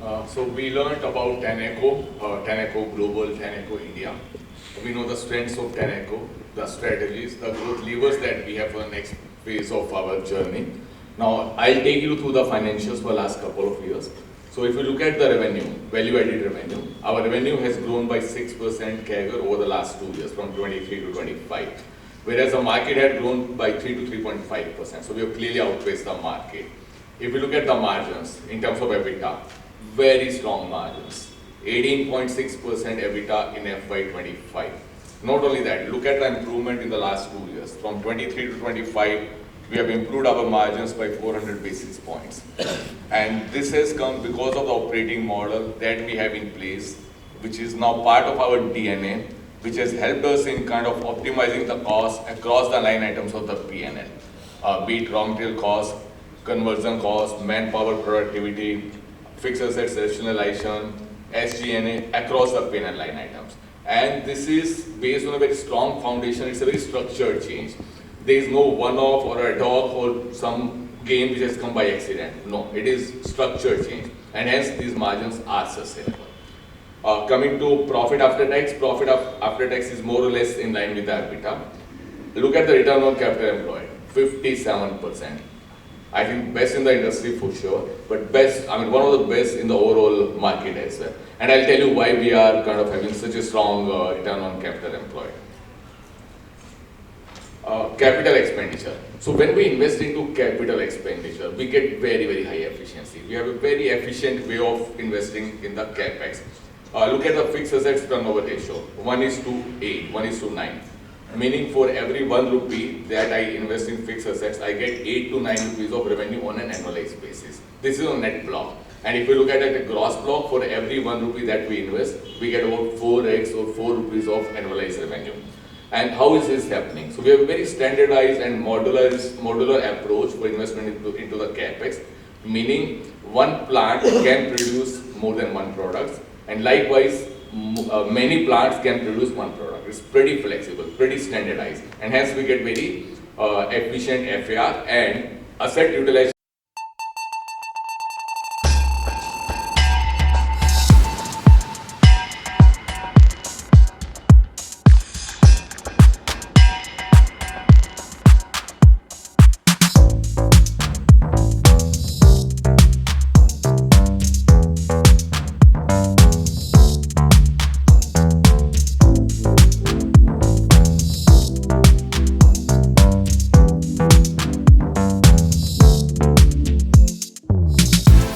So we learned about Tenneco, Tenneco Global, Tenneco India. We know the strengths of Tenneco, the strategies, the growth levers that we have for the next phase of our journey. Now, I'll take you through the financials for the last couple of years. So if you look at the revenue, value-added revenue, our revenue has grown by 6% CAGR over the last 2 years, from 23 to 25. Whereas the market had grown by 3 to 3.5%. So we have clearly outpaced the market. If you look at the margins, in terms of EBITDA, very strong margins, 18.6% EBITDA in FY25. Not only that, look at the improvement in the last 2 years. From 23 to 25, we have improved our margins by 400 basis points. And this has come because of the operating model that we have in place, which is now part of our DNA, which has helped us in kind of optimizing the cost across the line items of the P&L, be it raw material cost, conversion cost, manpower productivity, fixed assets rationalization, SG&A across the P&L line items. And this is based on a very strong foundation. It's a very structured change. There is no one-off or a dog or some gain which has come by accident. No, it is structured change. And hence these margins are sustainable. Coming to profit after tax is more or less in line with the EBITDA. Look at the return on capital employed, 57%. I think best in the industry for sure, but one of the best in the overall market as well. And I'll tell you why we are kind of having such a strong return on capital employed. Capital expenditure. So when we invest into capital expenditure, we get very, very high efficiency. We have a very efficient way of investing in the capex. Look at the fixed assets turnover ratio, 1:8, 1:9. Meaning for every 1 rupee that I invest in fixed assets, I get 8 to 9 rupees of revenue on an annualized basis. This is a net block. And if you look at a gross block, for every 1 rupee that we invest, we get about 4x or 4 rupees of annualized revenue. And how is this happening? So we have a very standardized and modular approach for investment into the capex, meaning one plant can produce more than one product, and likewise many plants can produce one product. It's pretty flexible, pretty standardized, and hence we get very efficient FAR and asset utilization.